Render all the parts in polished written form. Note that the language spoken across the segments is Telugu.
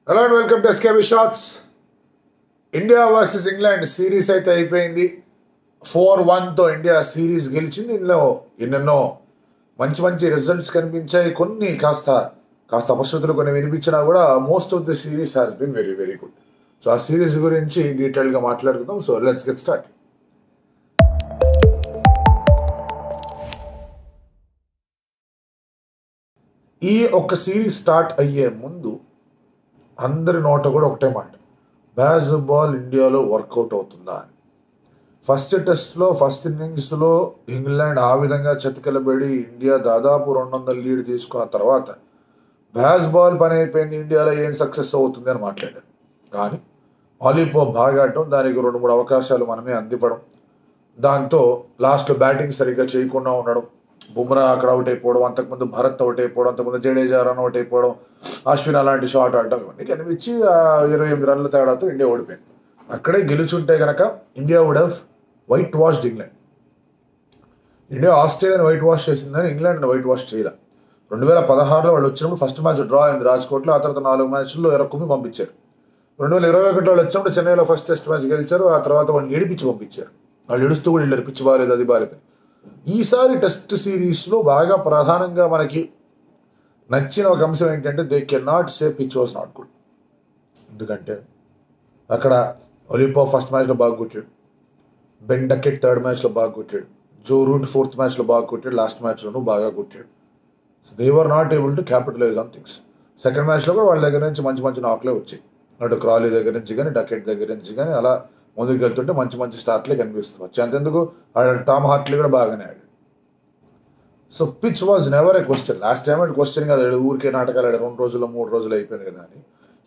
Hello and welcome to SKB shots. India versus England series అయితే అయిపోయింది. 4-1తో ఇండియా సిరీస్ గెలిచింది. ఇందులో ఎన్నెన్నో మంచి మంచి రిజల్ట్స్ కనిపించాయి. కొన్ని కాస్త అపశృతులు కొన్ని వినిపించినా కూడా most of the series has been very very good. So ఆ సిరీస్ గురించి డీటెయిల్గా మాట్లాడుకుందాం. So let's get start. ఈ ఒక్క సిరీస్ స్టార్ట్ అయ్యే ముందు అందరి నోట కూడా ఒకటే మాట, బాల్ ఇండియాలో వర్కౌట్ అవుతుందా అని. ఫస్ట్ టెస్ట్లో ఫస్ట్ ఇన్నింగ్స్లో ఇంగ్లాండ్ ఆ విధంగా చతికిలబడి ఇండియా దాదాపు 200 లీడ్ తీసుకున్న తర్వాత బాల్ పని అయిపోయింది, ఇండియాలో ఏం సక్సెస్ అవుతుంది అని మాట్లాడారు. కానీ ఆలిపోప్ బాగా ఆడటం, దానికి 2-3 అవకాశాలు మనమే అందివ్వడం, దాంతో లాస్ట్లో బ్యాటింగ్ సరిగ్గా చేయకుండా ఉండడం, బుమ్రా అక్కడ అవుట్ అయిపోవడం, అంతకుముందు భరత్ అవుట్ అయిపోవడం, అంతకుముందు జడేజా రన్ అవుట్ అయిపోవడం, అశ్విన్ అలాంటి షాట్ ఆడటం, ఇవన్నీ కనిపించి 28 రన్ల తేడాతో ఇండియా ఓడిపోయింది. అక్కడే గెలుచుంటే కనుక India would have white washed England. India ఆస్ట్రేలియాని వైట్ వాష్ చేసిందని ఇంగ్లాండ్ని వైట్ వాష్ చేయాలి. 2016లో వాళ్ళు వచ్చినప్పుడు ఫస్ట్ మ్యాచ్ డ్రా అయింది రాజ్కోట్లో. ఆ తర్వాత 4 మ్యాచ్ల్లో ఎరక్కుమి పంపించారు. 2021లో వాళ్ళు వచ్చినప్పుడు చెన్నైలో ఫస్ట్ టెస్ట్ మ్యాచ్ గెలిచారు. ఆ తర్వాత వాళ్ళని ఏడిపించి పంపించారు. వాళ్ళు ఏడుస్తూ కూడా వెళ్ళారు, పిచ్చి బాలేదు, అది బాలేదు. ఈసారి టెస్ట్ సిరీస్లో బాగా ప్రధానంగా మనకి నచ్చిన ఒక అంశం ఏంటంటే they can not say pitch was not good. ఎందుకంటే అక్కడ ఒలిపోప్ ఫస్ట్ మ్యాచ్లో బాగా కొట్టాడు, బెన్ డకెట్ థర్డ్ మ్యాచ్లో బాగా కొట్టాడు, జో రూట్ ఫోర్త్ మ్యాచ్లో బాగా కొట్టాడు, లాస్ట్ మ్యాచ్లోనూ బాగా కొట్టాడు. They were not able to capitalise on things. Second మ్యాచ్లో కూడా వాళ్ళ దగ్గర నుంచి మంచి మంచి నాకులే వచ్చాయి. అటు క్రాలీ దగ్గర నుంచి కానీ డకెట్ దగ్గర నుంచి కానీ అలా ముందుకు వెళ్తుంటే మంచి మంచి స్టార్ట్లే కనిపిస్తుంది. అంతెందుకు టామ్ హార్ట్లీ కూడా బాగానే ఆడాడు. So pitch was never A question. Last time అది క్వశ్చన్ కదా, ఊరికే నాటకాలు ఆడాడు, 2 రోజులు 3 రోజులు అయిపోయింది కదా అని.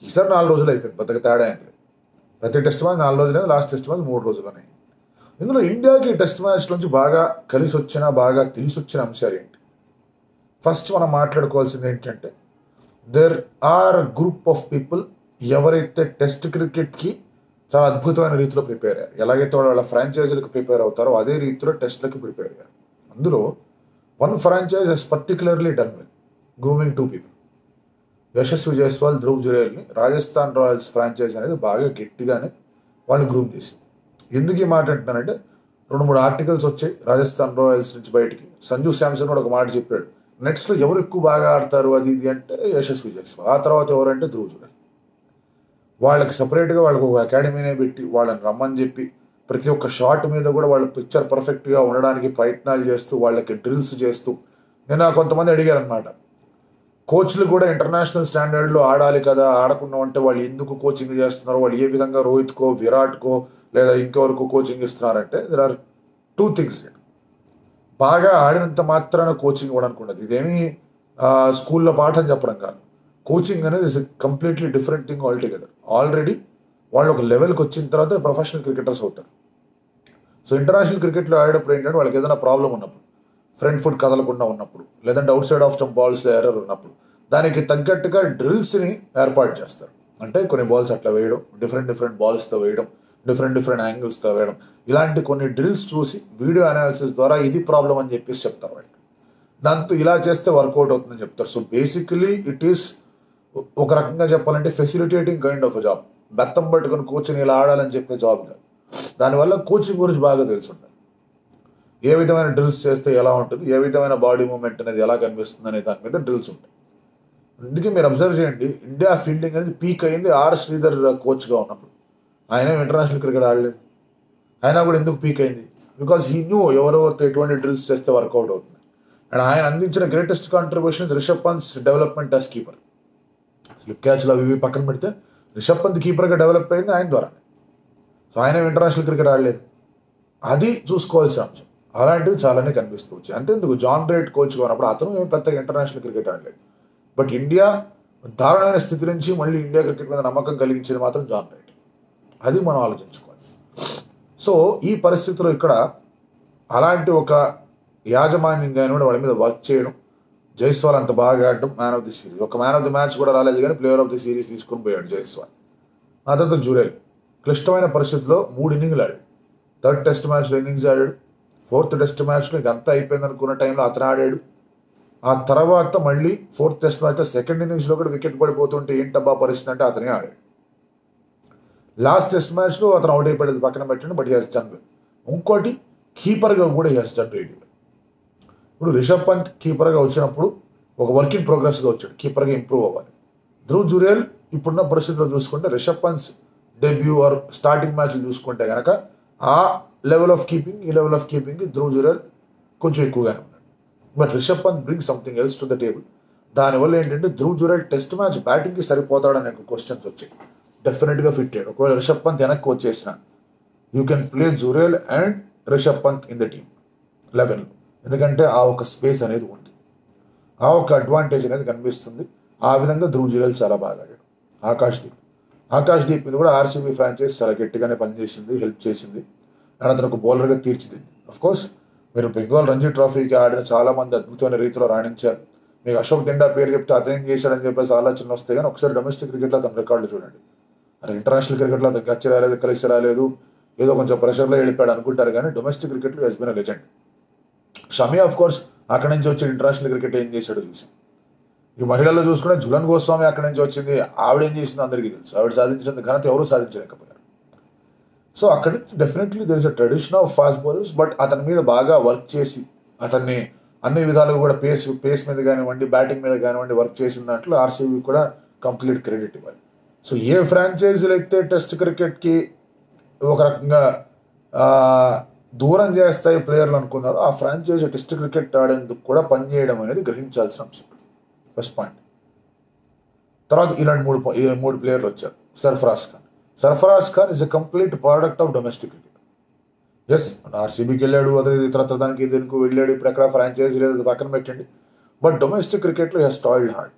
ఈసారి 4 రోజులు అయిపోయింది, పెద్దగా తేడా ఏం లేదు. ప్రతి టెస్ట్ మ్యాచ్ 4 రోజులే, లాస్ట్ టెస్ట్ మ్యాచ్ 3 రోజులనే. ఇందులో ఇండియాకి టెస్ట్ మ్యాచ్ నుంచి బాగా కలిసి వచ్చిన బాగా తెలిసి వచ్చిన అంశాలు ఏంటి? ఫస్ట్ మనం మాట్లాడుకోవాల్సింది ఏంటంటే there are group of people ఎవరైతే టెస్ట్ క్రికెట్కి చాలా అద్భుతమైన రీతిలో ప్రిపేర్ అయ్యారు. ఎలాగైతే వాళ్ళ ఫ్రాంచైజీలకు ప్రిపేర్ అవుతారో అదే రీతిలో టెస్ట్లకి ప్రిపేర్ అయ్యారు. అందులో one franchise he's particularly done well grooming 2 people. Yashasvi Jaiswal, Dhruv జురేల్ని రాజస్థాన్ రాయల్స్ ఫ్రాంచైజ్ అనేది బాగా గట్టిగానే వాళ్ళు గ్రూమ్ చేసింది. ఎందుకు ఈ మాట అంటున్నానంటే 2-3 ఆర్టికల్స్ వచ్చాయి రాజస్థాన్ రాయల్స్ నుంచి బయటికి. సంజు శాంసన్ కూడా ఒక మాట చెప్పాడు, నెట్స్లో ఎవరు ఎక్కువ బాగా ఆడతారు అది ఇది అంటే యశస్వి జైస్వాల్, ఆ తర్వాత ఎవరంటే ధ్రువ్ జురేల్. వాళ్ళకి సపరేట్గా వాళ్ళకి ఒక అకాడమీనే పెట్టి వాళ్ళని రమ్మని చెప్పి ప్రతి ఒక్క షాట్ మీద కూడా వాళ్ళ పిక్చర్ పర్ఫెక్ట్గా ఉండడానికి ప్రయత్నాలు చేస్తూ వాళ్ళకి డ్రిల్స్ చేస్తూ. నేను కొంతమంది అడిగారనమాట, కోచ్లు కూడా ఇంటర్నేషనల్ స్టాండర్డ్లో ఆడాలి కదా, ఆడకుండా ఉంటే వాళ్ళు ఎందుకు కోచింగ్ చేస్తున్నారు, వాళ్ళు ఏ విధంగా రోహిత్కో విరాట్కో లేదా ఇంకెవరకు కోచింగ్ ఇస్తున్నారంటే దెర్ ఆర్ 2 things. బాగా ఆడినంత మాత్రాన కోచింగ్ ఇవ్వడానికి ఉండదు. ఇదేమీ స్కూల్లో పాఠం చెప్పడం కాదు. కోచింగ్ అనేది is completely different thing altogether. Already వాళ్ళు ఒక లెవెల్కి వచ్చిన తర్వాత ప్రొఫెషనల్ క్రికెటర్స్ అవుతారు. సో ఇంటర్నేషనల్ క్రికెట్లో ఆడేటప్పుడు ఏంటంటే వాళ్ళకి ఏదైనా ప్రాబ్లం ఉన్నప్పుడు, ఫ్రంట్ ఫుట్ కదలకుండా ఉన్నప్పుడు, లేదంటే అవుట్ సైడ్ ఆఫ్ స్టంప్ బాల్స్లో ఎర్రర్ ఉన్నప్పుడు దానికి తగ్గట్టుగా డ్రిల్స్ని ఏర్పాటు చేస్తారు. అంటే కొన్ని బాల్స్ అట్లా వేయడం, డిఫరెంట్ బాల్స్తో వేయడం, డిఫరెంట్ యాంగిల్స్తో వేయడం, ఇలాంటి కొన్ని డ్రిల్స్ చూసి వీడియో అనాలిసిస్ ద్వారా ఇది ప్రాబ్లం అని చెప్పేసి చెప్తారు వాళ్ళకి. దాంతో ఇలా చేస్తే వర్కౌట్ అవుతుందని చెప్తారు. సో బేసికలీ ఇట్ ఈస్ ఒక రకంగా చెప్పాలంటే ఫెసిలిటేటింగ్ కైండ్ ఆఫ్ జాబ్. బెత్తం పట్టుకుని కూర్చొని ఇలా ఆడాలని చెప్పే జాబ్ కాదు. దానివల్ల కోచింగ్ గురించి బాగా తెలుసుంటారు. ఏ విధమైన డ్రిల్స్ చేస్తే ఎలా ఉంటుంది, ఏ విధమైన బాడీ మూవ్మెంట్ అనేది ఎలా కనిపిస్తుంది అనే దాని మీద డ్రిల్స్ ఉంటాయి. అందుకే మీరు అబ్జర్వ్ చేయండి, ఇండియా ఫీల్డింగ్ అనేది పీక్ అయింది ఆర్ శ్రీధర్ కోచ్గా ఉన్నప్పుడు. ఆయన ఇంటర్నేషనల్ క్రికెట్ ఆడలేదు, అయినా కూడా ఎందుకు పీక్ అయింది? బికాజ్ హీ న్యూ ఎవరెవరితో ఎటువంటి డ్రిల్స్ చేస్తే వర్కౌట్ అవుతుంది. అండ్ ఆయన అందించిన greatest contributions Rishabh Pant development as keeper. Slip క్యాచ్లు అవి పక్కన పెడితే రిషబ్ పంత్ కీపర్గా డెవలప్ అయింది ఆయన ద్వారా. సో ఆయన ఇంటర్నేషనల్ క్రికెట్ ఆడలేదు, అది చూసుకోవాల్సిన అంశం. అలాంటివి చాలానే కనిపిస్తూ వచ్చాయి. అంతేందుకు జాన్ రేట్ కోచ్గా ఉన్నప్పుడు అతను ఏం పెద్దగా ఇంటర్నేషనల్ క్రికెట్ ఆడలేదు. బట్ ఇండియా దారుణమైన స్థితి నుంచి మళ్ళీ ఇండియా క్రికెట్ మీద నమ్మకం కలిగించేది మాత్రం జాన్ రేట్. అది మనం ఆలోచించుకోవాలి. సో ఈ పరిస్థితిలో ఇక్కడ అలాంటి ఒక యాజమాన్యంగా కూడా వాళ్ళ మీద వర్క్ చేయడం, జైస్వాల్ అంత బాగా ఆడడం, మ్యాన్ ఆఫ్ ది సిరీస్, ఒక మ్యాన్ ఆఫ్ ది మ్యాచ్ కూడా రాలేదు కానీ ప్లేయర్ ఆఫ్ ది సిరీస్ తీసుకుని పోయాడు జైస్వాల్. ఆ తర్వాత జురేల్ క్లిష్టమైన పరిస్థితిలో 3 innings ఆడాడు. థర్డ్ టెస్ట్ మ్యాచ్లో ఇన్నింగ్స్ ఆడాడు, 4th టెస్ట్ మ్యాచ్లో ఇంకంతా అయిపోయింది అనుకున్న టైంలో అతను ఆడాడు. ఆ తర్వాత మళ్ళీ ఫోర్త్ టెస్ట్ మ్యాచ్ సెకండ్ ఇన్నింగ్స్లో కూడా వికెట్ పడిపోతుంటే ఏంటబ్బా పరిస్థితి అంటే అతనే ఆడాడు. లాస్ట్ టెస్ట్ మ్యాచ్లో అతను అవుట్ అయిపోయేది పక్కన పెట్టండి, బట్ హీ డన్ వెల్. ఇంకోటి కీపర్గా కూడా హీ డన్ వెల్. ఇప్పుడు రిషబ్ పంత్ కీపర్గా వచ్చినప్పుడు ఒక వర్క్ ఇన్ ప్రోగ్రెస్గా వచ్చాడు, కీపర్గా ఇంప్రూవ్ అవ్వాలి. ధ్రువ్ జురేల్ ఇప్పుడున్న పరిస్థితిలో చూసుకుంటే Rishabh Pant debut or starting మ్యాచ్లు చూసుకుంటే కనుక ఆ లెవెల్ ఆఫ్ కీపింగ్ ఈ level of keeping Dhruv Jurel కొంచెం ఎక్కువగానే ఉన్నాడు. But Rishabh Pant bring something else to the table. దానివల్ల ఏంటంటే ధ్రువ్ జురేల్ టెస్ట్ మ్యాచ్ బ్యాటింగ్కి సరిపోతాడనే క్వశ్చన్స్ వచ్చాయి. డెఫినెట్గా ఫిట్ అయ్యాడు. ఒకవేళ రిషబ్ పంత్ వెనక్కి వచ్చేసిన you can play Jurel and Rishabh Pant in the team 11, ఎందుకంటే ఆ ఒక స్పేస్ అనేది ఉంది, ఆ ఒక అడ్వాంటేజ్ అనేది కనిపిస్తుంది. ఆ విధంగా ధ్రువ్ జురేల్ చాలా బాగా ఆడాడు. ఆకాష్దీప్ మీద కూడా ఆర్సీబీ ఫ్రాంచైజ్ చాలా గట్టిగానే పనిచేసింది, హెల్ప్ చేసింది అండ్ అతను ఒక బౌలర్గా తీర్చిదిద్ది. అఫ్కోర్స్ మీరు బెంగాల్ రంజీ ట్రోఫీకి ఆడిన చాలామంది అద్భుతమైన రీతిలో రాణించారు. మీకు అశోక్ దిండా పేరు చెప్తే అతనేం చేశాడని చెప్పేసి ఆలోచనలు వస్తాయి, కానీ ఒకసారి డొమెస్టిక్ క్రికెట్లో అతని రికార్డులు చూడండి. అరే ఇంటర్నేషనల్ క్రికెట్లో అతను గచ్చి రాలేదు, కలిసి రాలేదు, ఏదో కొంచెం ప్రెషర్లో వెళ్ళిపోయాడు అనుకుంటారు, కానీ డొమెస్టిక్ క్రికెట్లో he's been a legend. Shami of course అక్కడి నుంచి వచ్చి ఇంటర్నేషనల్ క్రికెట్ ఏం చేశాడో చూసి. ఈ మహిళల్లో చూసుకుంటే జులన్ గోస్వామి అక్కడి నుంచి వచ్చింది, ఆవిడ ఏం చేసిందో అందరికీ తెలుసు. ఆవిడ సాధించిన ఘనత ఎవరూ సాధించలేకపోయారు. సో అక్కడి నుంచి definitely there is a tradition of fast bowlers, but అతని మీద బాగా వర్క్ చేసి అతన్ని అన్ని విధాలుగా కూడా పేస్ మీద కానివ్వండి, బ్యాటింగ్ మీద కానివ్వండి వర్క్ చేసిన దాంట్లో ఆర్సీబీ కూడా కంప్లీట్ క్రెడిట్ ఇవ్వాలి. సో ఏ ఫ్రాంచైజీలు అయితే టెస్ట్ క్రికెట్కి ఒక రకంగా దూరం చేస్తాయి ప్లేయర్లు అనుకున్నారో ఆ ఫ్రాంచైజీ టెస్ట్ క్రికెట్ ఆడేందుకు కూడా పనిచేయడం అనేది గ్రహించాల్సిన అంశం. First point. తర్వాత ఇలాంటి మూడు ప్లేయర్లు వచ్చారు. Sarfaraz Khan is a complete product of domestic cricket. ఎస్ ఆర్సీబీకి వెళ్ళాడు, అదే ఇతర దానికి దీనికి వెళ్ళాడు, ఇప్పుడు ఎక్కడ ఫ్రాంచైజీ లేదు పక్కన పెట్టండి. బట్ డొమెస్టిక్ క్రికెట్లో హెస్ టాయిల్డ్ హార్డ్.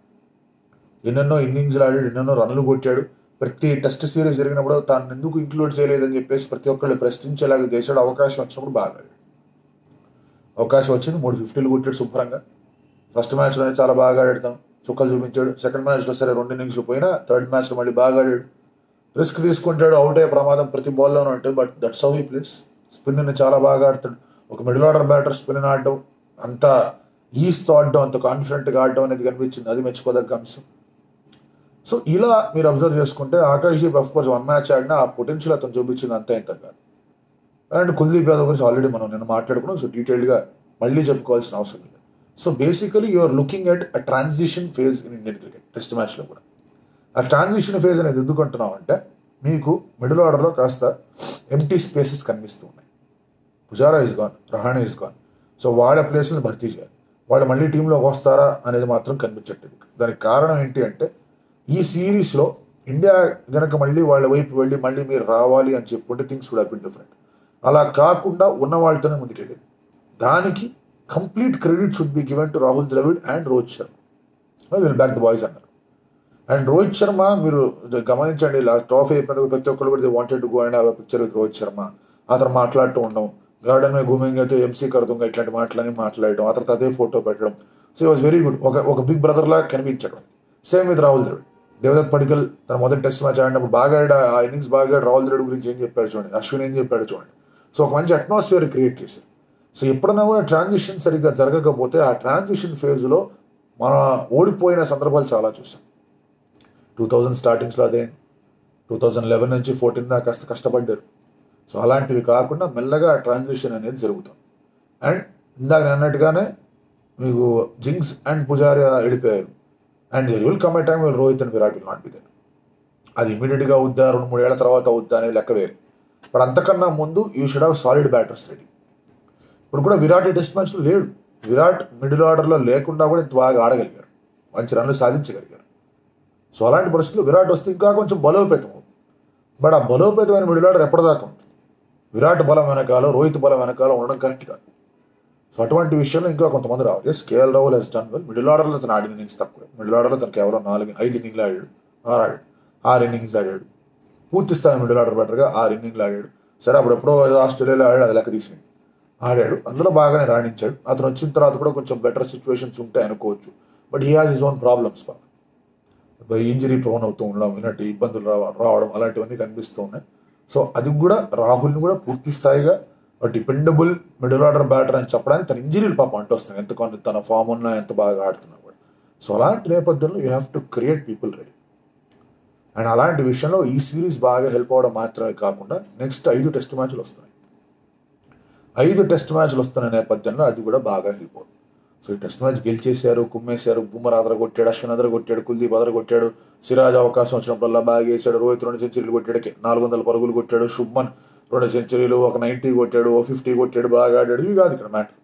ఎన్నెన్నో ఇన్నింగ్స్లు ఆడాడు, ఎన్నెన్నో రన్లు కొట్టాడు. ప్రతి టెస్ట్ సిరీస్ జరిగినప్పుడు తాను ఎందుకు ఇంక్లూడ్ చేయలేదని చెప్పేసి ప్రతి ఒక్కళ్ళు ప్రశ్నించేలాగా చేశాడు. అవకాశం వచ్చినప్పుడు బాగా ఆడాడు. అవకాశం వచ్చింది, 3 50లు కొట్టాడు శుభ్రంగా. ఫస్ట్ మ్యాచ్లోనే చాలా బాగా ఆడాడు, చుక్కలు చూపించాడు. సెకండ్ మ్యాచ్లో సరే 2 ఇన్నింగ్స్లు పోయినా థర్డ్ మ్యాచ్లో మళ్ళీ బాగా ఆడాడు. రిస్క్ తీసుకుంటాడు, అవుట్ అయ్యే ప్రమాదం ప్రతి బాల్లోనూ ఉంటుంది, but that's how he plays. స్పిన్ని చాలా బాగా ఆడతాడు. ఒక మిడిల్ ఆర్డర్ బ్యాటర్ స్పిన్ ఆడడం, అంత ఈస్తో ఆడడం, అంత కాన్ఫిడెంట్గా ఆడడం అనేది కనిపించింది, అది మెచ్చుకోదగ్గ అంశం. సో ఇలా మీరు అబ్జర్వ్ చేసుకుంటే ఆకాష్దీప్ అఫ్కోర్స్ 1 మ్యాచ్ ఆడినా ఆ పొటెన్షియల్ అతను చూపించింది అంతా ఇంత కాదు. అండ్ కుల్దీప్ యాదవ్ గురించి ఆల్రెడీ మనం నేను మాట్లాడుకున్నాం, సో డీటెయిల్డ్గా మళ్ళీ చెప్పుకోవాల్సిన అవసరం లేదు. So basically you're looking at a transition phase in Indian cricket test మ్యాచ్లో కూడా. ఆ ట్రాన్సిషన్ ఫేజ్ అనేది ఎందుకు అంటున్నాం అంటే మీకు మిడిల్ ఆర్డర్లో కాస్త ఎంటీ స్పేసెస్ కనిపిస్తూ ఉన్నాయి. Pujara is gone, Rahane is gone. So వాళ్ళ ప్లేస్ని భర్తీ చేయాలి. వాళ్ళు మళ్ళీ టీంలోకి వస్తారా అనేది మాత్రం కనిపించట్లేదు. దానికి కారణం ఏంటి అంటే ఈ సిరీస్లో ఇండియా కనుక మళ్ళీ వాళ్ళ వైపు వెళ్ళి మళ్ళీ మీరు రావాలి అని చెప్పుకుంటే things would have been different. అలా కాకుండా ఉన్న వాళ్ళతోనే ముందుకెళ్ళేది. దానికి complete credit should be given to Rahul Dravid and Rohit Sharma. Will back the boys అన్నారు. అండ్ రోహిత్ శర్మ మీరు గమనించండి, లాస్ట్ ట్రోఫీ అయిపోయిన ప్రతి ఒక్కరు కూడా they wanted to go and have a picture with Rohit Sharma. అతను మాట్లాడుతూ ఉండడం, గార్డెన్ మే ఘూమింగే తో ఎంసీ కడుతుంగా ఇట్లాంటి మాటలని మాట్లాడడం, ఆ తర్వాత అదే ఫోటో పెట్టడం. So was very good. ఒక బిగ్ బ్రదర్ లాగా కనిపించడం. Same with Rahul Dravid. దేవదత్ పడికల్ తన మొదటి టెస్ట్ మ్యాచ్ ఆడినప్పుడు బాగా ఆ ఇన్నింగ్స్ బాగా రాహుల్ ద్రవిడ్ గురించి ఏం చెప్పాడు చూడండి, అశ్విన్ ఏం చెప్పాడు చూడండి. సో ఒక మంచి అట్మాస్ఫియర్ క్రియేట్ చేశారు. సో ఎప్పుడైనా కూడా ట్రాన్సిషన్ సరిగ్గా జరగకపోతే ఆ ట్రాన్సిషన్ ఫేజ్లో మన ఓడిపోయిన సందర్భాలు చాలా చూసాం. 2000 స్టార్టింగ్స్లో అదే, 2011 నుంచి 14 దాకా కాస్త కష్టపడ్డారు. సో అలాంటివి కాకుండా మెల్లగా ట్రాన్సిషన్ అనేది జరుగుతుంది. అండ్ ఇందాక నేను అన్నట్టుగానే మీకు జింక్స్ అండ్ పుజారా వెళ్ళిపోయారు. And there will come a time will Rohit and Virat will not be there. అది ఇమీడియట్గా అవుద్దా, 2-3 ఏళ్ల తర్వాత అవుద్దా అనేది లెక్క వేరు. బట్ అంతకన్నా ముందు you should have solid batters ready. ఇప్పుడు కూడా విరాట్ ఈ టెస్ట్ మ్యాచ్లో లేడు. విరాట్ మిడిల్ ఆర్డర్లో లేకుండా కూడా ఇంత బాగా ఆడగలిగారు, మంచి రన్లు సాధించగలిగారు. సో అలాంటి పరిస్థితుల్లో విరాట్ వస్తే ఇంకా కొంచెం బలోపేతం అవుతుంది. బట్ ఆ బలోపేతమైన మిడిల్ ఆర్డర్ ఎప్పటిదాకా ఉంటుంది? విరాట్ బలం వెనకాల, రోహిత్ బలం వెనకాల ఉండడం కరెక్ట్ కాదు. సో అటువంటి విషయంలో ఇంకా కొంతమంది రావాలి. Yes KL Rahul has done well. Middle ఆర్డర్లో తను ఆడిన ఇన్నింగ్స్ తక్కువ. మిడిల్ ఆర్డర్లో తను కేవలం 5 ఇన్నింగ్లు ఆడాడు, 6 ఇన్నింగ్స్ ఆడాడు. పూర్తి స్థాయి మిడిల్ ఆర్డర్ బెటర్గా 6 ఇన్నింగ్లు ఆడాడు. సరే అప్పుడెప్పుడో ఆస్ట్రేలియాలో ఆడాడు, అది లెక్క తీసుకుని ఆడాడు, అందులో బాగానే రాణించాడు. అతను వచ్చిన తర్వాత కూడా కొంచెం బెటర్ సిచ్యువేషన్స్ ఉంటాయి అనుకోవచ్చు. But he has his own problems. Injury prone అవుతూ ఉండడం, ఇలాంటి ఇబ్బందులు రావడం అలాంటివన్నీ కనిపిస్తూ ఉన్నాయి. సో అది కూడా రాహుల్ని కూడా పూర్తి స్థాయిగా డిపెండబుల్ మిడిల్ ఆర్డర్ బ్యాటర్ అని చెప్పడానికి తన ఇంజరీలు పాపం అంటూ వస్తున్నాయి, ఎంత తన ఫామ్ ఉన్నా ఎంత బాగా ఆడుతున్నా కూడా. సో అలాంటి నేపథ్యంలో you have to create people ready. And అలాంటి విషయంలో ఈ సిరీస్ బాగా హెల్ప్ అవ్వడం మాత్రమే కాకుండా నెక్స్ట్ 5 టెస్ట్ మ్యాచ్లు వస్తున్నాయి. 5 టెస్ట్ మ్యాచ్లు వస్తున్న నేపథ్యంలో అది కూడా బాగా హెల్ప్ అవుతుంది. సో ఈ టెస్ట్ మ్యాచ్ గెలిచేశారు, కుమ్మేశారు. బుమ్రా అదరగొట్టాడు, అశ్విన్ అదరగొట్టాడు, కుల్దీప్ అదరగొట్టాడు, సిరాజ్ అవకాశం వచ్చినప్పుడల్లా బాగా వేసాడు, రోహిత్ 2 సెంచరీలు కొట్టాడు, 400 పరుగులు కొట్టాడు, శుభ్మన్ 2 సెంచరీలు, ఒక 90 కొట్టాడు, ఓ 50 కొట్టాడు, బాగా ఆడాడు. ఇవి కాదు ఇక్కడ మ్యాటర్,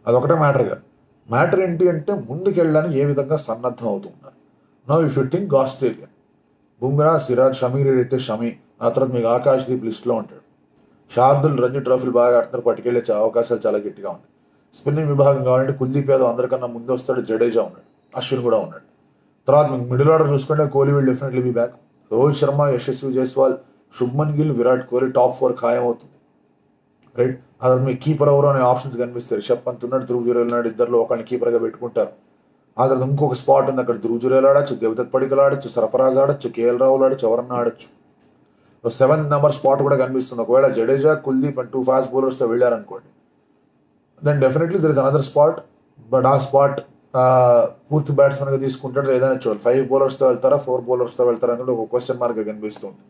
అదొకటే మ్యాటర్ కాదు. మ్యాటర్ ఏంటి అంటే ముందుకెళ్ళడానికి ఏ విధంగా సన్నద్ధం అవుతున్నారు. No if you think Australia, Bumrah, Siraj, Shami అయితే షమీ, ఆ తర్వాత మీకు ఆకాశ్దీప్ లిస్ట్లో ఉంటాడు. షార్దుల్ రంజీ ట్రోఫీలు బాగా ఆడుతున్నారు, పట్టుకెళ్ళే అవకాశాలు చాలా గట్టిగా ఉన్నాయి. స్పిన్నింగ్ విభాగం కావాలంటే కుల్దీప్ యాదవ్ అందరికన్నా ముందు వస్తాడు, జడేజా ఉన్నాడు, అశ్విన్ కూడా ఉన్నాడు. తర్వాత మీకు మిడిల్ ఆర్డర్ చూసుకుంటే Kohli will definitely be back. Rohit Sharma, Yashasvi Jaiswal, Shubman Gill, Virat Kohli top 4 ఖాయం అవుతుంది, రైట్. అదే మీకు కీపర్ ఎవరు అనే ఆప్షన్స్ కనిపిస్తాయి. రిషబ్ పంత్ ఉన్నాడు, ధ్రువ్ జురేల్ ఉన్నాడు, ఇద్దరిలో ఒకరిని కీపర్గా పెట్టుకుంటారు. ఆ తర్వాత ఇంకొక స్పాట్ ఉంది, అక్కడ ధ్రువ్ జురేల్ ఆడచ్చు, దేవదత్ పడికల్ ఆడచ్చు, సర్ఫరాజ్ ఆడచ్చు, కేఎల్ రాహుల్ ఆడచ్చు, ఎవరన్నా ఆడచ్చు. 7th నెంబర్ స్పాట్ కూడా కనిపిస్తుంది. ఒకవేళ జడేజా, కుల్దీప్ అండ్ 2 ఫాస్ట్ బౌలర్స్తో వెళ్ళారనుకోండి, then definitely there is another spot. But ఆ స్పాట్ పూర్తి బ్యాట్స్మెన్గా తీసుకుంటాడు, ఏదైనా చూడాలి. 5 బౌలర్స్తో వెళ్తారా, 4 బౌలర్స్తో వెళ్తారా అనేది ఒక క్వశ్చన్ మార్క్గా కనిపిస్తుంది.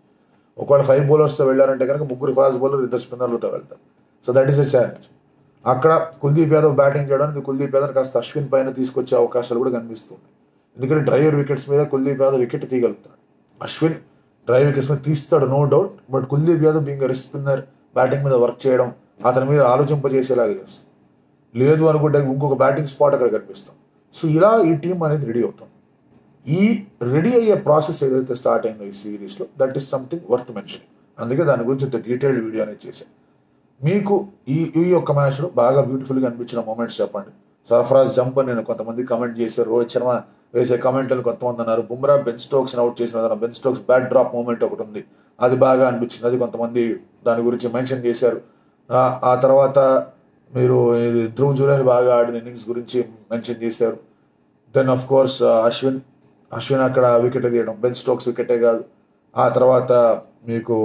ఒకవేళ 5 బౌలర్స్తో వెళ్ళారంటే కనుక 3 ఫాస్ట్ బౌలర్, 2 స్పిన్నర్లతో వెళ్తారు. So that is a challenge. అక్కడ కుల్దీప్ యాదవ్ బ్యాటింగ్ చేయడానికి కుల్దీప్ యాదవ్ కాస్త అశ్విన్ పైన తీసుకొచ్చే అవకాశాలు కూడా కనిపిస్తుంది. ఎందుకంటే డ్రైవర్ వికెట్స్ మీద కుల్దీప్ యాదవ్ వికెట్ తీయగలుగుతాడు. అశ్విన్ డ్రైవ్ వికెట్స్ మీద తీస్తాడు, no doubt. But Kuldeep Yadav being risk spinner, batting మీద వర్క్ చేయడం, అతని మీద ఆలోచింపజేసేలాగా చేస్తుంది. లేదు అనుకుంటే ఇంకొక బ్యాటింగ్ స్పాట్ అక్కడ కనిపిస్తాం. సో ఇలా ఈ టీం అనేది రెడీ అవుతాం. ఈ రెడీ అయ్యే ప్రాసెస్ ఏదైతే స్టార్ట్ అయిందో ఈ సిరీస్లో, that is something worth mention. అందుకే దాని గురించి డీటెయిల్డ్ వీడియో అనేది చేశాను. మీకు ఈ యొక్క మ్యాచ్లో బాగా బ్యూటిఫుల్గా అనిపించిన మూమెంట్స్ చెప్పండి. సర్ఫరాజ్ జంప్ అని నేను కొంతమంది కమెంట్ చేశారు, రోహిత్ శర్మ వేసే కమెంట్లు కొంతమంది అన్నారు. బుమ్రా బెన్ స్టోక్స్ని అవుట్ చేసిన Ben Stokes bat drop moment ఒకటి ఉంది, అది బాగా అనిపించింది, అది కొంతమంది దాని గురించి మెన్షన్ చేశారు. ఆ తర్వాత మీరు ధ్రువ్ జురేల్ బాగా ఆడిన ఇన్నింగ్స్ గురించి మెన్షన్ చేశారు. దెన్ ఆఫ్ కోర్స్ అశ్విన్ అక్కడ వికెట్ తీయడం, బెన్ స్టోక్స్ వికెటే కాదు. ఆ తర్వాత మీకు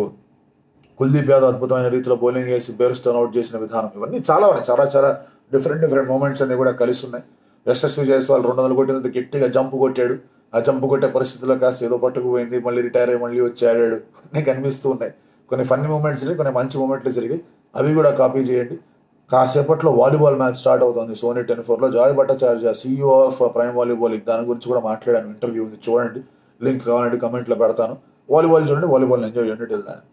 కుల్దీప్ యాదవ్ అద్భుతమైన రీతిలో బౌలింగ్ వేసి బేర్స్టోన్ అవుట్ చేసిన విధానం, ఇవన్నీ చాలా ఉన్నాయి. చాలా డిఫరెంట్ మూమెంట్స్ అన్ని కూడా కలిసి ఉన్నాయి. యశస్వి జైస్వాల్ 200 కొట్టినంత గట్టిగా జంప్ కొట్టాడు. ఆ జంప్ కొట్టే పరిస్థితుల్లో కాస్త ఏదో పట్టుకుపోయింది, మళ్ళీ రిటైర్ అయ్యి మళ్ళీ వచ్చి ఆడాడు. అన్నీ కనిపిస్తూ ఉన్నాయి. కొన్ని ఫన్నీ మూమెంట్స్ జరిగి, కొన్ని మంచి మూమెంట్లు జరిగాయి, అవి కూడా కాపీ చేయండి. కాసేపట్లో వాలీబాల్ మ్యాచ్ స్టార్ట్ అవుతుంది సోనీ 10-4లో. Joy Bhattacharya, CEO of prime volleyball, దాని గురించి కూడా మాట్లాడాను, ఇంటర్వ్యూ ఉంది, చూడండి. లింక్ కావాలంటే కమెంట్లో పెడతాను. వాలీబాల్ చూడండి, వాలీబాల్ ఎంజాయ్ చేయండి. Till then.